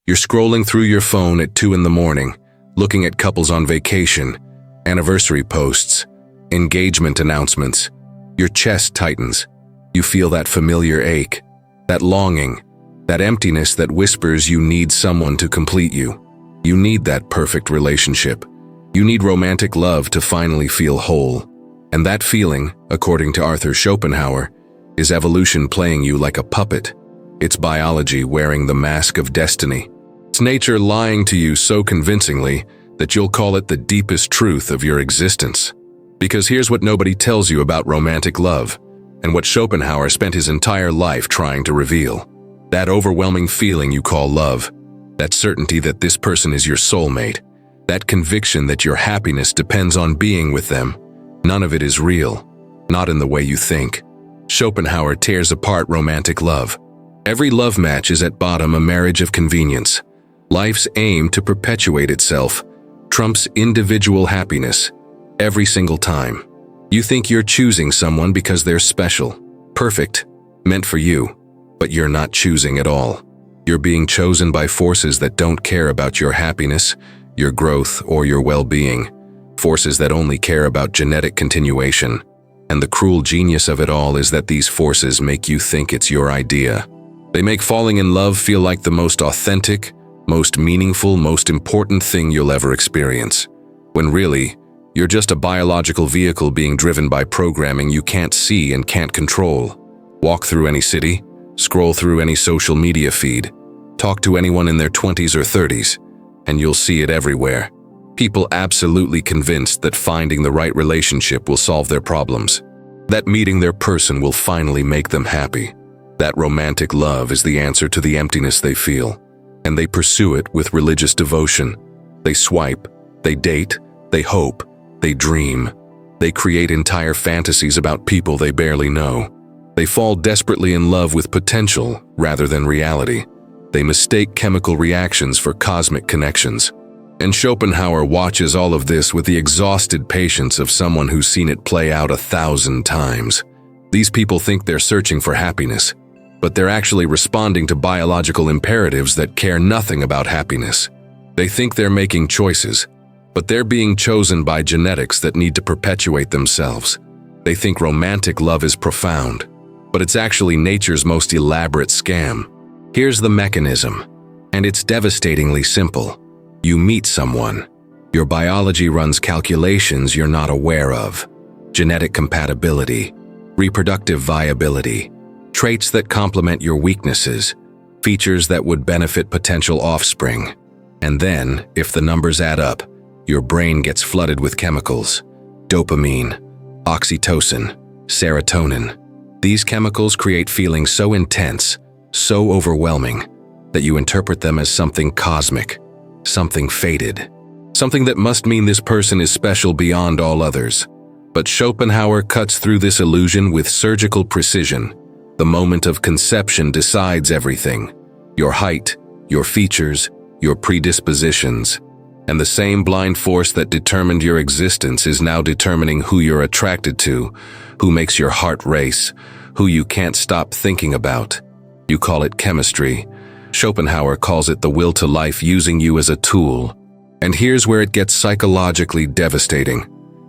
You're scrolling through your phone at 2 in the morning, looking at couples on vacation, anniversary posts, engagement announcements. Your chest tightens. You feel that familiar ache, that longing, that emptiness that whispers you need someone to complete you. You need that perfect relationship. You need romantic love to finally feel whole. And that feeling, according to Arthur Schopenhauer, is evolution playing you like a puppet. It's biology wearing the mask of destiny. It's nature lying to you so convincingly that you'll call it the deepest truth of your existence. Because here's what nobody tells you about romantic love, and what Schopenhauer spent his entire life trying to reveal. That overwhelming feeling you call love, that certainty that this person is your soulmate, that conviction that your happiness depends on being with them, none of it is real, not in the way you think. Schopenhauer tears apart romantic love. Every love match is at bottom a marriage of convenience. Life's aim to perpetuate itself trumps individual happiness every single time. You think you're choosing someone because they're special, perfect, meant for you, but you're not choosing at all. You're being chosen by forces that don't care about your happiness, your growth, or your well-being. Forces that only care about genetic continuation. And the cruel genius of it all is that these forces make you think it's your idea. They make falling in love feel like the most authentic, most meaningful, most important thing you'll ever experience. When really, you're just a biological vehicle being driven by programming you can't see and can't control. Walk through any city, scroll through any social media feed, talk to anyone in their 20s or 30s, and you'll see it everywhere. People absolutely convinced that finding the right relationship will solve their problems, that meeting their person will finally make them happy, that romantic love is the answer to the emptiness they feel, and they pursue it with religious devotion. They swipe, they date, they hope, they dream. They create entire fantasies about people they barely know. They fall desperately in love with potential rather than reality. They mistake chemical reactions for cosmic connections. And Schopenhauer watches all of this with the exhausted patience of someone who's seen it play out 1,000 times. These people think they're searching for happiness, but they're actually responding to biological imperatives that care nothing about happiness. They think they're making choices, but they're being chosen by genetics that need to perpetuate themselves. They think romantic love is profound, but it's actually nature's most elaborate scam. Here's the mechanism, and it's devastatingly simple. You meet someone. Your biology runs calculations you're not aware of. Genetic compatibility, reproductive viability, traits that complement your weaknesses, features that would benefit potential offspring. And then, if the numbers add up, your brain gets flooded with chemicals. Dopamine, oxytocin, serotonin. These chemicals create feelings so intense, so overwhelming, that you interpret them as something cosmic, something fated, something that must mean this person is special beyond all others. But Schopenhauer cuts through this illusion with surgical precision. The moment of conception decides everything. Your height, your features, your predispositions. And the same blind force that determined your existence is now determining who you're attracted to, who makes your heart race, who you can't stop thinking about. You call it chemistry. Schopenhauer calls it the will to life using you as a tool. And here's where it gets psychologically devastating.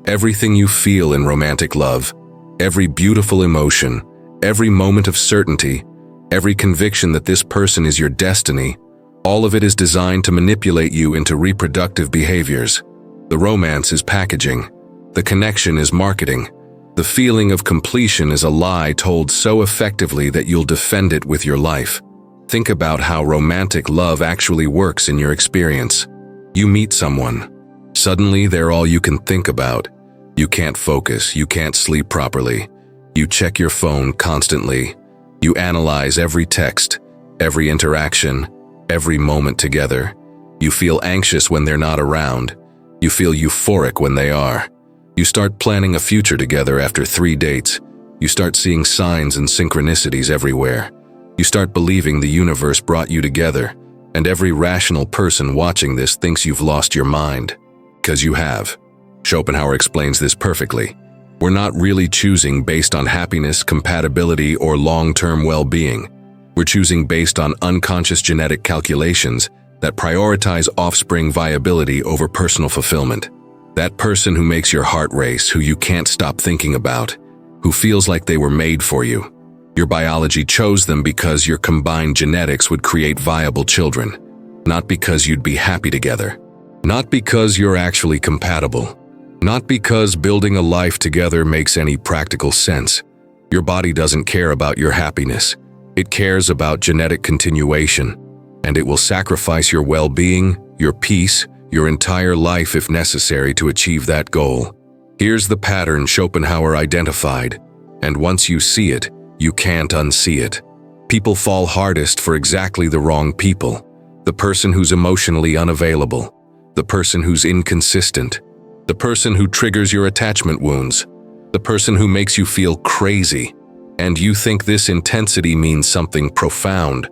Everything you feel in romantic love, every beautiful emotion, every moment of certainty, every conviction that this person is your destiny, all of it is designed to manipulate you into reproductive behaviors. The romance is packaging. The connection is marketing. The feeling of completion is a lie told so effectively that you'll defend it with your life. Think about how romantic love actually works in your experience. You meet someone. Suddenly, they're all you can think about. You can't focus. You can't sleep properly. You check your phone constantly. You analyze every text, every interaction, every moment together. You feel anxious when they're not around. You feel euphoric when they are. You start planning a future together after 3 dates. You start seeing signs and synchronicities everywhere. You start believing the universe brought you together, and every rational person watching this thinks you've lost your mind. 'Cause you have. Schopenhauer explains this perfectly. We're not really choosing based on happiness, compatibility, or long-term well-being. We're choosing based on unconscious genetic calculations that prioritize offspring viability over personal fulfillment. That person who makes your heart race, who you can't stop thinking about, who feels like they were made for you. Your biology chose them because your combined genetics would create viable children, not because you'd be happy together, not because you're actually compatible, not because building a life together makes any practical sense. Your body doesn't care about your happiness. It cares about genetic continuation, and it will sacrifice your well-being, your peace, your entire life if necessary to achieve that goal. Here's the pattern Schopenhauer identified, and once you see it, you can't unsee it. People fall hardest for exactly the wrong people. The person who's emotionally unavailable, the person who's inconsistent, the person who triggers your attachment wounds, the person who makes you feel crazy. And you think this intensity means something profound.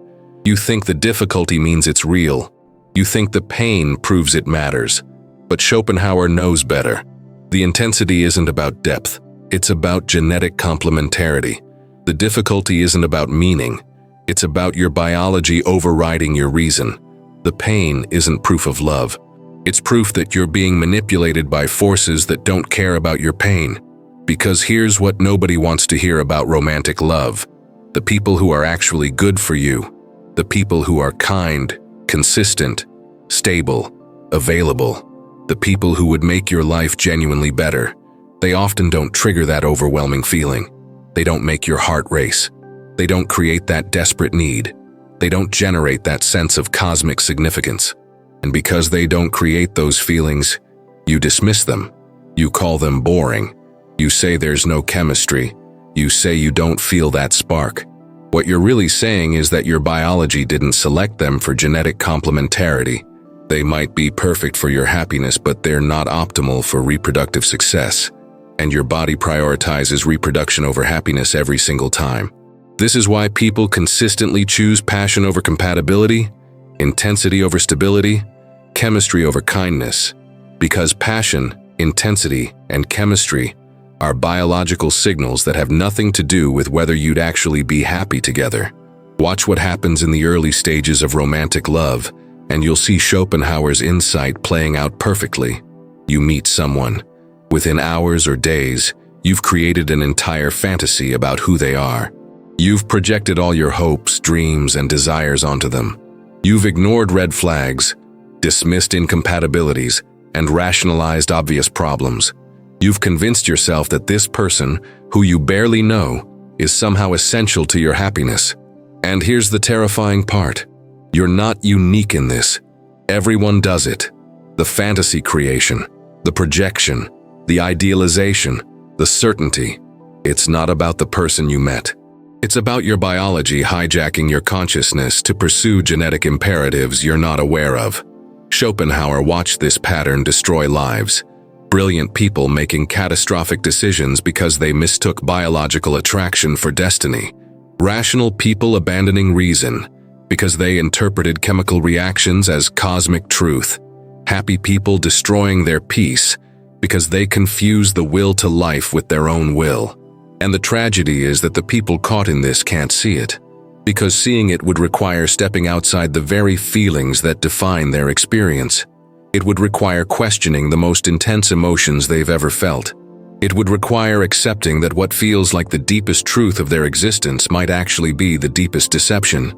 You think the difficulty means it's real. You think the pain proves it matters. But Schopenhauer knows better. The intensity isn't about depth. It's about genetic complementarity. The difficulty isn't about meaning. It's about your biology overriding your reason. The pain isn't proof of love. It's proof that you're being manipulated by forces that don't care about your pain. Because here's what nobody wants to hear about romantic love. The people who are actually good for you, the people who are kind, consistent, stable, available, the people who would make your life genuinely better, they often don't trigger that overwhelming feeling. They don't make your heart race. They don't create that desperate need. They don't generate that sense of cosmic significance. And because they don't create those feelings, you dismiss them. You call them boring. You say there's no chemistry. You say you don't feel that spark. What you're really saying is that your biology didn't select them for genetic complementarity. They might be perfect for your happiness, but they're not optimal for reproductive success. And your body prioritizes reproduction over happiness every single time. This is why people consistently choose passion over compatibility, intensity over stability, chemistry over kindness. Because passion, intensity, and chemistry are biological signals that have nothing to do with whether you'd actually be happy together. Watch what happens in the early stages of romantic love, and you'll see Schopenhauer's insight playing out perfectly. You meet someone. Within hours or days, you've created an entire fantasy about who they are. You've projected all your hopes, dreams, and desires onto them. You've ignored red flags, dismissed incompatibilities, and rationalized obvious problems. You've convinced yourself that this person, who you barely know, is somehow essential to your happiness. And here's the terrifying part. You're not unique in this. Everyone does it. The fantasy creation, the projection, the idealization, the certainty. It's not about the person you met. It's about your biology hijacking your consciousness to pursue genetic imperatives you're not aware of. Schopenhauer watched this pattern destroy lives. Brilliant people making catastrophic decisions because they mistook biological attraction for destiny. Rational people abandoning reason because they interpreted chemical reactions as cosmic truth. Happy people destroying their peace because they confused the will to life with their own will. And the tragedy is that the people caught in this can't see it, because seeing it would require stepping outside the very feelings that define their experience. It would require questioning the most intense emotions they've ever felt. It would require accepting that what feels like the deepest truth of their existence might actually be the deepest deception,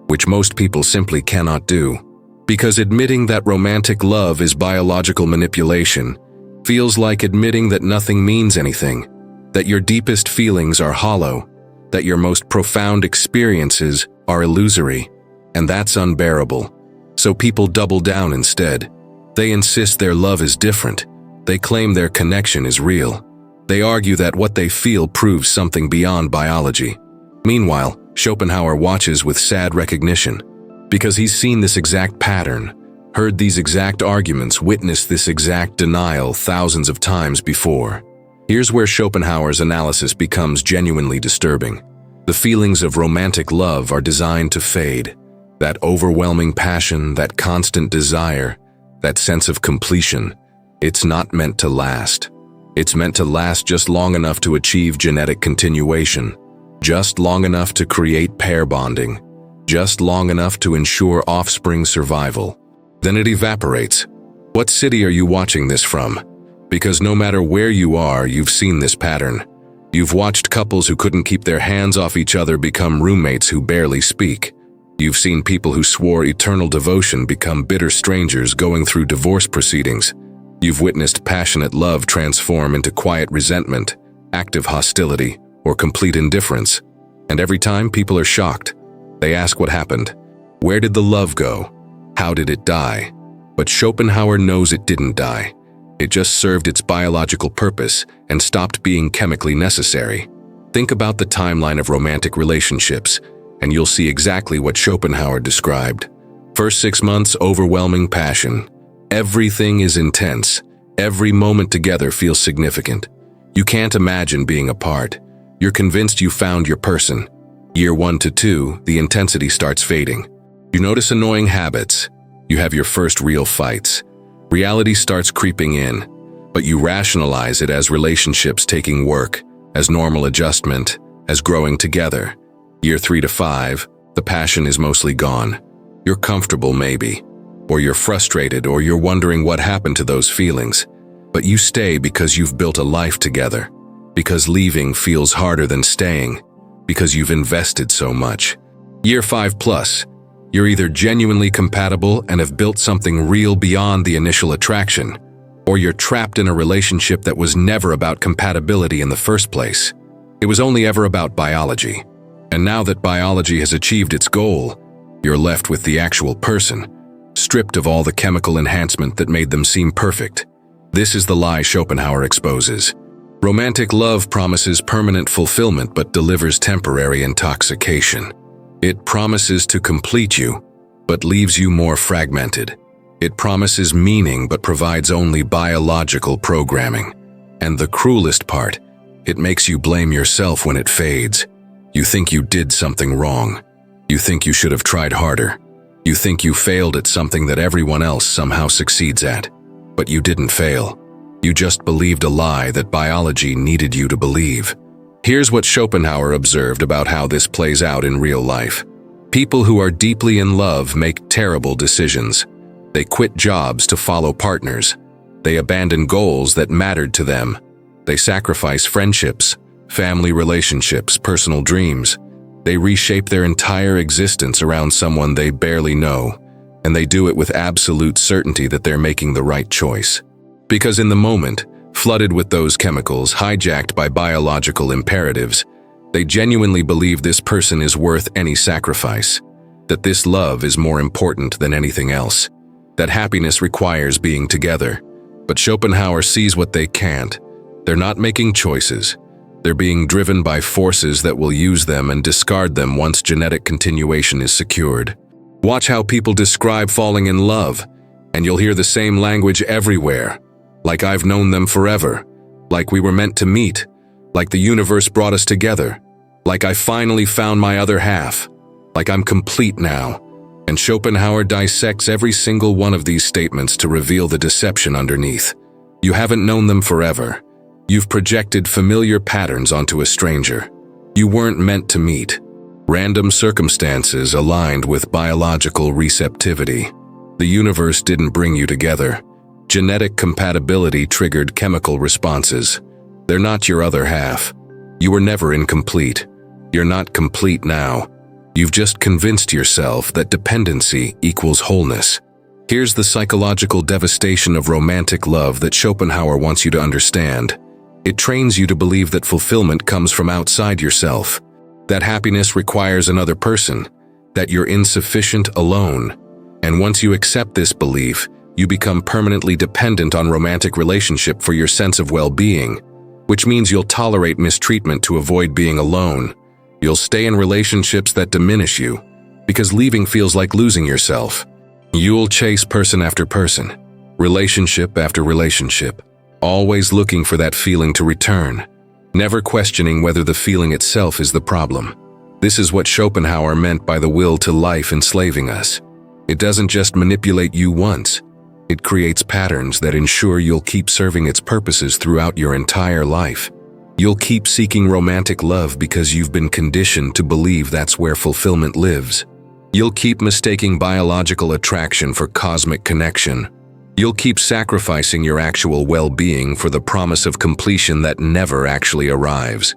which most people simply cannot do. Because admitting that romantic love is biological manipulation feels like admitting that nothing means anything, that your deepest feelings are hollow, that your most profound experiences are illusory, and that's unbearable. So people double down instead. They insist their love is different. They claim their connection is real. They argue that what they feel proves something beyond biology. Meanwhile, Schopenhauer watches with sad recognition, because he's seen this exact pattern, heard these exact arguments, witnessed this exact denial thousands of times before. Here's where Schopenhauer's analysis becomes genuinely disturbing. The feelings of romantic love are designed to fade. That overwhelming passion, that constant desire, that sense of completion, it's not meant to last. It's meant to last just long enough to achieve genetic continuation, just long enough to create pair bonding, just long enough to ensure offspring survival. Then it evaporates. What city are you watching this from? Because no matter where you are, you've seen this pattern. You've watched couples who couldn't keep their hands off each other become roommates who barely speak. You've seen people who swore eternal devotion become bitter strangers going through divorce proceedings. You've witnessed passionate love transform into quiet resentment, active hostility, or complete indifference. And every time, people are shocked. They ask what happened. Where did the love go? How did it die? But Schopenhauer knows it didn't die. It just served its biological purpose and stopped being chemically necessary. Think about the timeline of romantic relationships, and you'll see exactly what Schopenhauer described. First 6 months, overwhelming passion. Everything is intense. Every moment together feels significant. You can't imagine being apart. You're convinced you found your person. Year 1 to 2, the intensity starts fading. You notice annoying habits. You have your first real fights. Reality starts creeping in, but you rationalize it as relationships taking work, as normal adjustment, as growing together. Year 3 to 5, the passion is mostly gone. You're comfortable maybe, or you're frustrated, or you're wondering what happened to those feelings. But you stay because you've built a life together, because leaving feels harder than staying, because you've invested so much. Year 5 plus, you're either genuinely compatible and have built something real beyond the initial attraction, or you're trapped in a relationship that was never about compatibility in the first place. It was only ever about biology. And now that biology has achieved its goal, you're left with the actual person, stripped of all the chemical enhancement that made them seem perfect. This is the lie Schopenhauer exposes. Romantic love promises permanent fulfillment but delivers temporary intoxication. It promises to complete you, but leaves you more fragmented. It promises meaning but provides only biological programming. And the cruelest part, it makes you blame yourself when it fades. You think you did something wrong. You think you should have tried harder. You think you failed at something that everyone else somehow succeeds at. But you didn't fail. You just believed a lie that biology needed you to believe. Here's what Schopenhauer observed about how this plays out in real life. People who are deeply in love make terrible decisions. They quit jobs to follow partners. They abandon goals that mattered to them. They sacrifice friendships, family relationships, personal dreams. They reshape their entire existence around someone they barely know, and they do it with absolute certainty that they're making the right choice. Because in the moment, flooded with those chemicals, hijacked by biological imperatives, they genuinely believe this person is worth any sacrifice, that this love is more important than anything else, that happiness requires being together. But Schopenhauer sees what they can't. They're not making choices. They're being driven by forces that will use them and discard them once genetic continuation is secured. Watch how people describe falling in love, and you'll hear the same language everywhere. Like I've known them forever, like we were meant to meet, like the universe brought us together, like I finally found my other half, like I'm complete now. And Schopenhauer dissects every single one of these statements to reveal the deception underneath. You haven't known them forever. You've projected familiar patterns onto a stranger. You weren't meant to meet. Random circumstances aligned with biological receptivity. The universe didn't bring you together. Genetic compatibility triggered chemical responses. They're not your other half. You were never incomplete. You're not complete now. You've just convinced yourself that dependency equals wholeness. Here's the psychological devastation of romantic love that Schopenhauer wants you to understand. It trains you to believe that fulfillment comes from outside yourself, that happiness requires another person, that you're insufficient alone. And once you accept this belief, you become permanently dependent on romantic relationship for your sense of well-being, which means you'll tolerate mistreatment to avoid being alone. You'll stay in relationships that diminish you, because leaving feels like losing yourself. You'll chase person after person, relationship after relationship, always looking for that feeling to return, never questioning whether the feeling itself is the problem. This is what Schopenhauer meant by the will to life enslaving us. It doesn't just manipulate you once. It creates patterns that ensure you'll keep serving its purposes throughout your entire life. You'll keep seeking romantic love because you've been conditioned to believe that's where fulfillment lives. You'll keep mistaking biological attraction for cosmic connection. You'll keep sacrificing your actual well-being for the promise of completion that never actually arrives.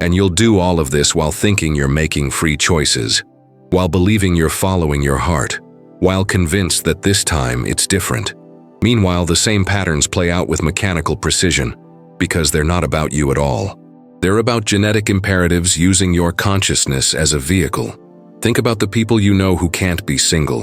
And you'll do all of this while thinking you're making free choices, while believing you're following your heart, while convinced that this time it's different. Meanwhile, the same patterns play out with mechanical precision, because they're not about you at all. They're about genetic imperatives using your consciousness as a vehicle. Think about the people you know who can't be single,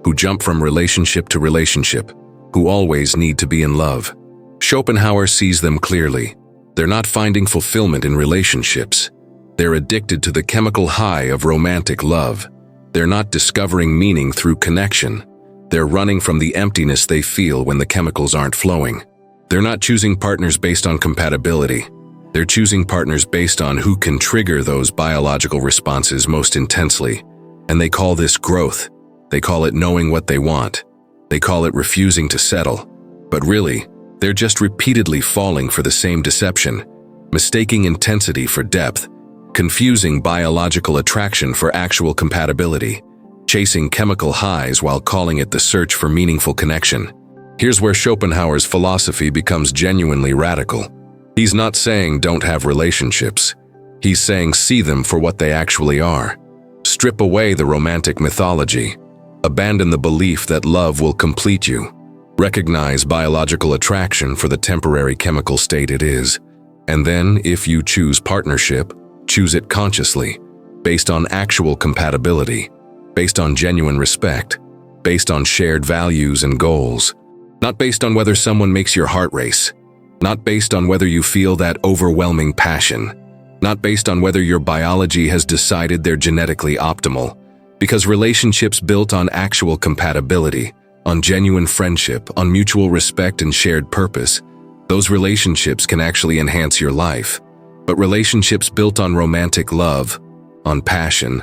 who jump from relationship to relationship, who always need to be in love. Schopenhauer sees them clearly. They're not finding fulfillment in relationships. They're addicted to the chemical high of romantic love. They're not discovering meaning through connection. They're running from the emptiness they feel when the chemicals aren't flowing. They're not choosing partners based on compatibility. They're choosing partners based on who can trigger those biological responses most intensely. And they call this growth. They call it knowing what they want. They call it refusing to settle. But really, they're just repeatedly falling for the same deception, mistaking intensity for depth, confusing biological attraction for actual compatibility, chasing chemical highs while calling it the search for meaningful connection. Here's where Schopenhauer's philosophy becomes genuinely radical. He's not saying don't have relationships. He's saying see them for what they actually are. Strip away the romantic mythology. Abandon the belief that love will complete you. Recognize biological attraction for the temporary chemical state it is. And then, if you choose partnership, choose it consciously, based on actual compatibility, based on genuine respect, based on shared values and goals, not based on whether someone makes your heart race, not based on whether you feel that overwhelming passion, not based on whether your biology has decided they're genetically optimal, because relationships built on actual compatibility, on genuine friendship, on mutual respect and shared purpose, those relationships can actually enhance your life. But relationships built on romantic love, on passion,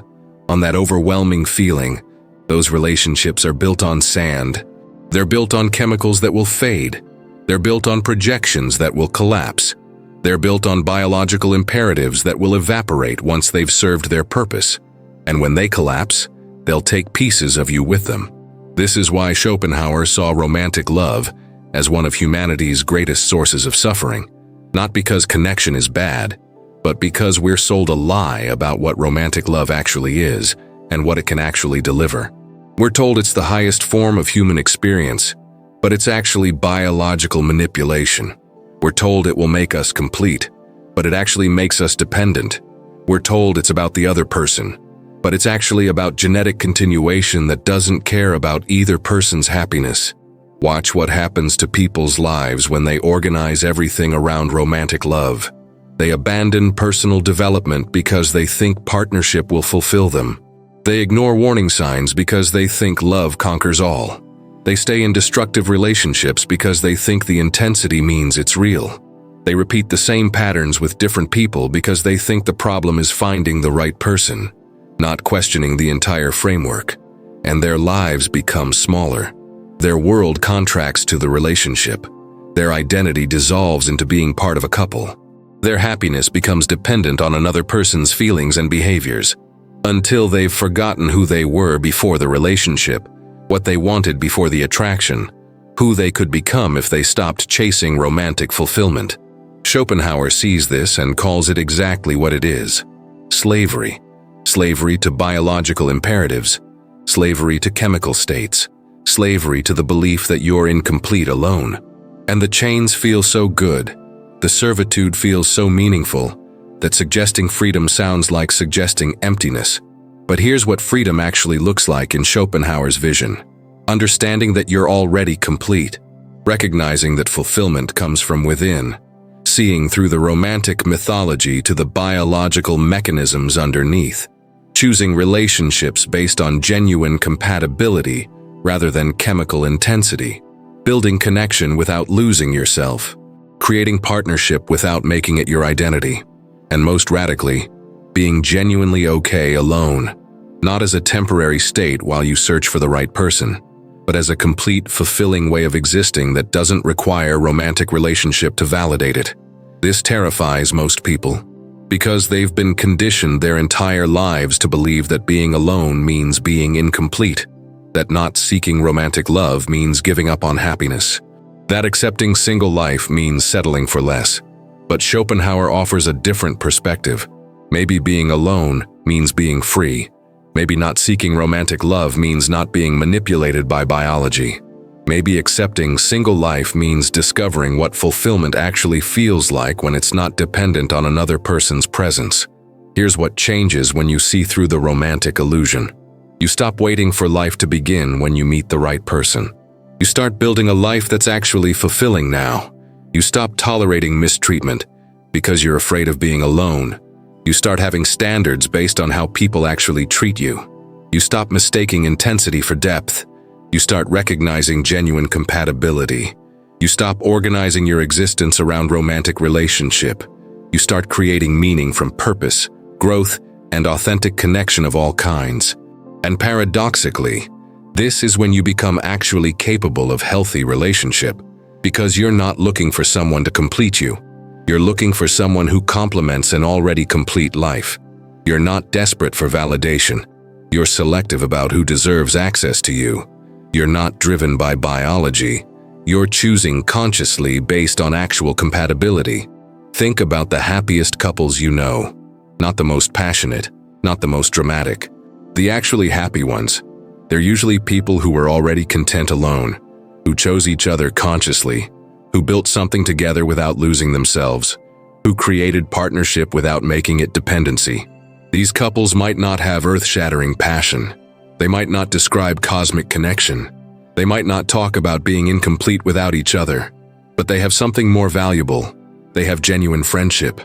on that overwhelming feeling, those relationships are built on sand. They're built on chemicals that will fade. They're built on projections that will collapse. They're built on biological imperatives that will evaporate once they've served their purpose. And when they collapse, they'll take pieces of you with them. This is why Schopenhauer saw romantic love as one of humanity's greatest sources of suffering. Not because connection is bad, but because we're sold a lie about what romantic love actually is and what it can actually deliver. We're told it's the highest form of human experience, but it's actually biological manipulation. We're told it will make us complete, but it actually makes us dependent. We're told it's about the other person, but it's actually about genetic continuation that doesn't care about either person's happiness. Watch what happens to people's lives when they organize everything around romantic love. They abandon personal development because they think partnership will fulfill them. They ignore warning signs because they think love conquers all. They stay in destructive relationships because they think the intensity means it's real. They repeat the same patterns with different people because they think the problem is finding the right person, not questioning the entire framework. And their lives become smaller. Their world contracts to the relationship. Their identity dissolves into being part of a couple. Their happiness becomes dependent on another person's feelings and behaviors, until they've forgotten who they were before the relationship, what they wanted before the attraction, who they could become if they stopped chasing romantic fulfillment. Schopenhauer sees this and calls it exactly what it is: slavery. Slavery to biological imperatives, slavery to chemical states, slavery to the belief that you're incomplete alone. And the chains feel so good, the servitude feels so meaningful, that suggesting freedom sounds like suggesting emptiness. But here's what freedom actually looks like in Schopenhauer's vision: understanding that you're already complete, recognizing that fulfillment comes from within, seeing through the romantic mythology to the biological mechanisms underneath, choosing relationships based on genuine compatibility rather than chemical intensity, building connection without losing yourself, creating partnership without making it your identity, and most radically, being genuinely okay alone, not as a temporary state while you search for the right person, but as a complete, fulfilling way of existing that doesn't require romantic relationship to validate it. This terrifies most people. because they've been conditioned their entire lives to believe that being alone means being incomplete, that not seeking romantic love means giving up on happiness, that accepting single life means settling for less. But Schopenhauer offers a different perspective. Maybe being alone means being free. Maybe not seeking romantic love means not being manipulated by biology. Maybe accepting single life means discovering what fulfillment actually feels like when it's not dependent on another person's presence. Here's what changes when you see through the romantic illusion. You stop waiting for life to begin when you meet the right person. You start building a life that's actually fulfilling now. You stop tolerating mistreatment because you're afraid of being alone. You start having standards based on how people actually treat you. You stop mistaking intensity for depth. You start recognizing genuine compatibility. You stop organizing your existence around romantic relationship. You start creating meaning from purpose, growth, and authentic connection of all kinds. And paradoxically, this is when you become actually capable of healthy relationship, because you're not looking for someone to complete you. You're looking for someone who complements an already complete life. You're not desperate for validation. You're selective about who deserves access to you. You're not driven by biology. You're choosing consciously based on actual compatibility. Think about the happiest couples you know. Not the most passionate, not the most dramatic. The actually happy ones. They're usually people who were already content alone, who chose each other consciously, who built something together without losing themselves, who created partnership without making it dependency. These couples might not have earth-shattering passion. They might not describe cosmic connection. They might not talk about being incomplete without each other, but they have something more valuable. They have genuine friendship.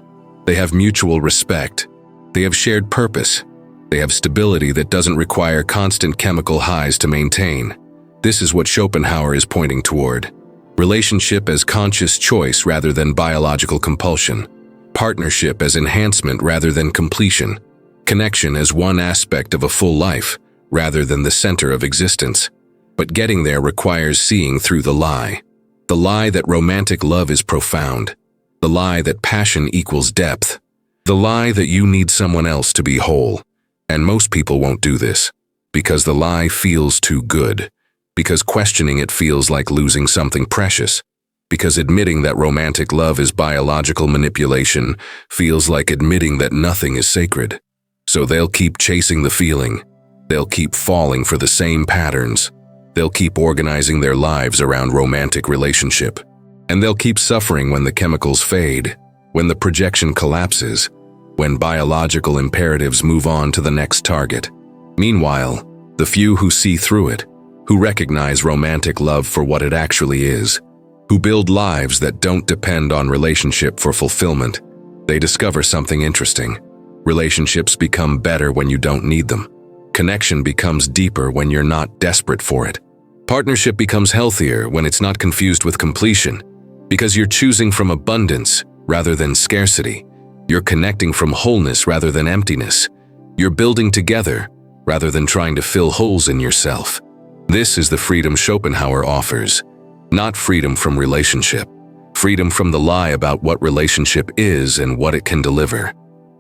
They have mutual respect. They have shared purpose. They have stability that doesn't require constant chemical highs to maintain. This is what Schopenhauer is pointing toward. Relationship as conscious choice rather than biological compulsion. Partnership as enhancement rather than completion. Connection as one aspect of a full life rather than the center of existence. But getting there requires seeing through the lie. The lie that romantic love is profound. The lie that passion equals depth. The lie that you need someone else to be whole. And most people won't do this, because the lie feels too good, because questioning it feels like losing something precious, because admitting that romantic love is biological manipulation feels like admitting that nothing is sacred. So they'll keep chasing the feeling. They'll keep falling for the same patterns. They'll keep organizing their lives around romantic relationship. And they'll keep suffering when the chemicals fade, when the projection collapses, when biological imperatives move on to the next target. Meanwhile, the few who see through it, who recognize romantic love for what it actually is, who build lives that don't depend on relationship for fulfillment, they discover something interesting. Relationships become better when you don't need them. Connection becomes deeper when you're not desperate for it. Partnership becomes healthier when it's not confused with completion, because you're choosing from abundance rather than scarcity. You're connecting from wholeness rather than emptiness. You're building together rather than trying to fill holes in yourself. This is the freedom Schopenhauer offers. Not freedom from relationship. Freedom from the lie about what relationship is and what it can deliver.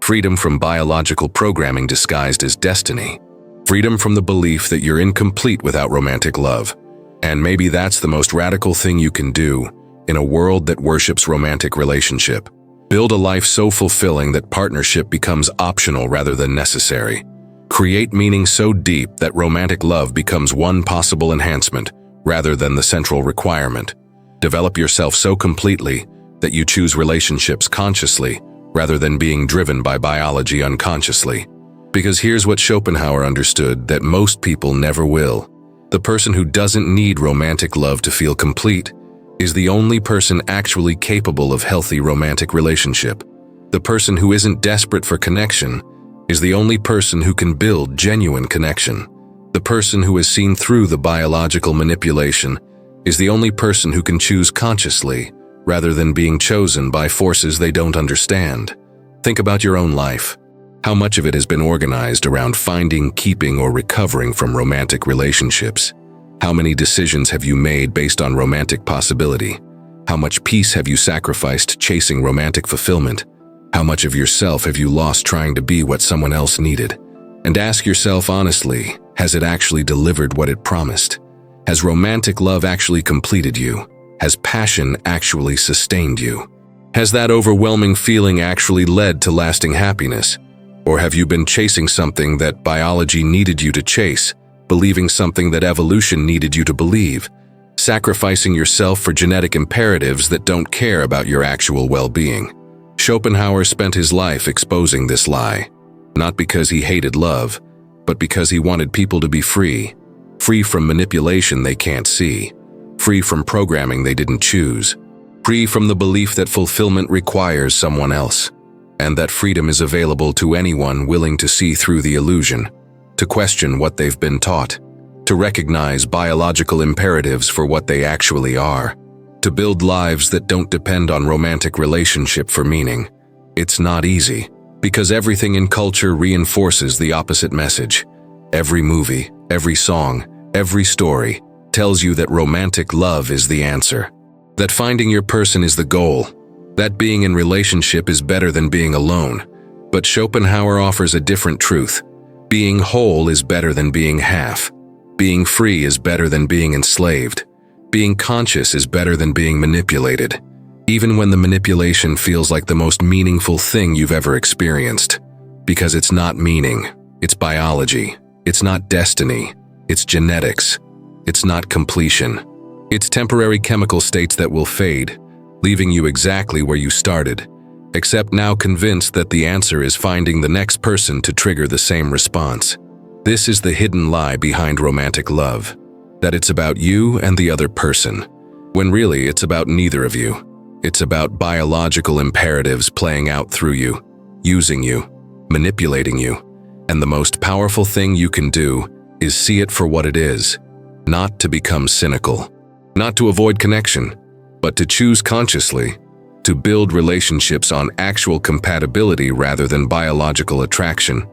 Freedom from biological programming disguised as destiny. Freedom from the belief that you're incomplete without romantic love. And maybe that's the most radical thing you can do in a world that worships romantic relationship. Build a life so fulfilling that partnership becomes optional rather than necessary. Create meaning so deep that romantic love becomes one possible enhancement rather than the central requirement. Develop yourself so completely that you choose relationships consciously rather than being driven by biology unconsciously. Because here's what Schopenhauer understood that most people never will. The person who doesn't need romantic love to feel complete is the only person actually capable of healthy romantic relationship. The person who isn't desperate for connection is the only person who can build genuine connection. The person who has seen through the biological manipulation is the only person who can choose consciously rather than being chosen by forces they don't understand. Think about your own life. How much of it has been organized around finding, keeping, or recovering from romantic relationships? How many decisions have you made based on romantic possibility? How much peace have you sacrificed chasing romantic fulfillment? How much of yourself have you lost trying to be what someone else needed? And ask yourself honestly, has it actually delivered what it promised? Has romantic love actually completed you? Has passion actually sustained you? Has that overwhelming feeling actually led to lasting happiness? Or have you been chasing something that biology needed you to chase, believing something that evolution needed you to believe, sacrificing yourself for genetic imperatives that don't care about your actual well-being? Schopenhauer spent his life exposing this lie, not because he hated love, but because he wanted people to be free, free from manipulation they can't see, free from programming they didn't choose, free from the belief that fulfillment requires someone else, and that freedom is available to anyone willing to see through the illusion, to question what they've been taught, to recognize biological imperatives for what they actually are, to build lives that don't depend on romantic relationship for meaning. It's not easy, because everything in culture reinforces the opposite message. Every movie, every song, every story tells you that romantic love is the answer, that finding your person is the goal, that being in relationship is better than being alone. But Schopenhauer offers a different truth. Being whole is better than being half. Being free is better than being enslaved. Being conscious is better than being manipulated, even when the manipulation feels like the most meaningful thing you've ever experienced. Because it's not meaning, it's biology. It's not destiny, it's genetics. It's not completion. It's temporary chemical states that will fade, leaving you exactly where you started, except now convinced that the answer is finding the next person to trigger the same response. This is the hidden lie behind romantic love, that it's about you and the other person, when really it's about neither of you. It's about biological imperatives playing out through you, using you, manipulating you, and the most powerful thing you can do is see it for what it is, not to become cynical, not to avoid connection, but to choose consciously, to build relationships on actual compatibility rather than biological attraction,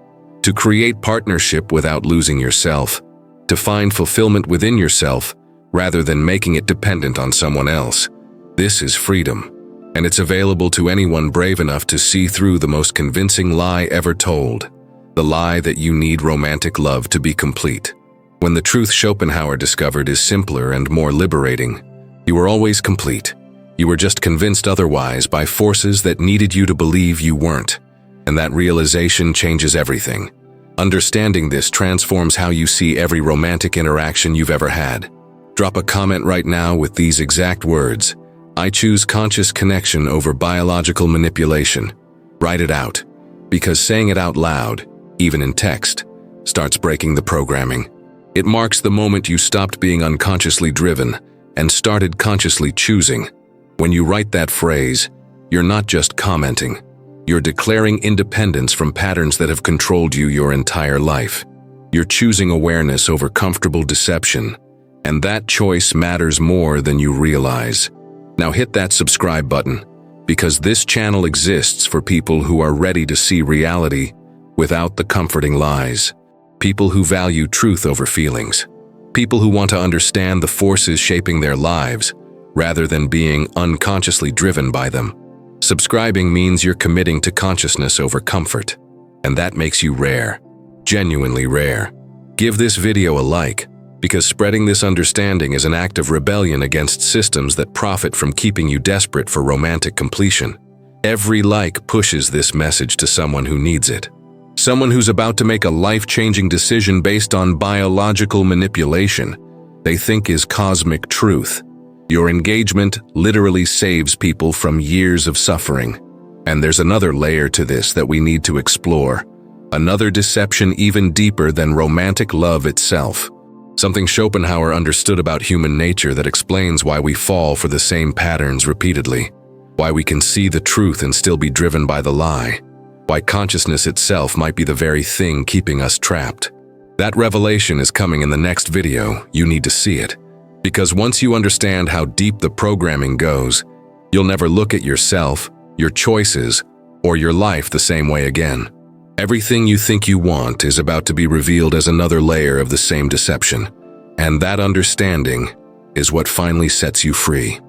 to create partnership without losing yourself, to find fulfillment within yourself rather than making it dependent on someone else. This is freedom, and it's available to anyone brave enough to see through the most convincing lie ever told, the lie that you need romantic love to be complete. When the truth Schopenhauer discovered is simpler and more liberating, you were always complete. You were just convinced otherwise by forces that needed you to believe you weren't, and that realization changes everything. Understanding this transforms how you see every romantic interaction you've ever had. Drop a comment right now with these exact words: I choose conscious connection over biological manipulation. Write it out, because saying it out loud, even in text, starts breaking the programming. It marks the moment you stopped being unconsciously driven and started consciously choosing. When you write that phrase, you're not just commenting. You're declaring independence from patterns that have controlled you your entire life. You're choosing awareness over comfortable deception, and that choice matters more than you realize. Now hit that subscribe button, because this channel exists for people who are ready to see reality without the comforting lies. People who value truth over feelings. People who want to understand the forces shaping their lives, rather than being unconsciously driven by them. Subscribing means you're committing to consciousness over comfort, and that makes you rare, genuinely rare. Give this video a like, because spreading this understanding is an act of rebellion against systems that profit from keeping you desperate for romantic completion. Every like pushes this message to someone who needs it. Someone who's about to make a life-changing decision based on biological manipulation they think is cosmic truth. Your engagement literally saves people from years of suffering. And there's another layer to this that we need to explore. Another deception even deeper than romantic love itself. Something Schopenhauer understood about human nature that explains why we fall for the same patterns repeatedly. Why we can see the truth and still be driven by the lie. Why consciousness itself might be the very thing keeping us trapped. That revelation is coming in the next video. You need to see it. Because once you understand how deep the programming goes, you'll never look at yourself, your choices, or your life the same way again. Everything you think you want is about to be revealed as another layer of the same deception. And that understanding is what finally sets you free.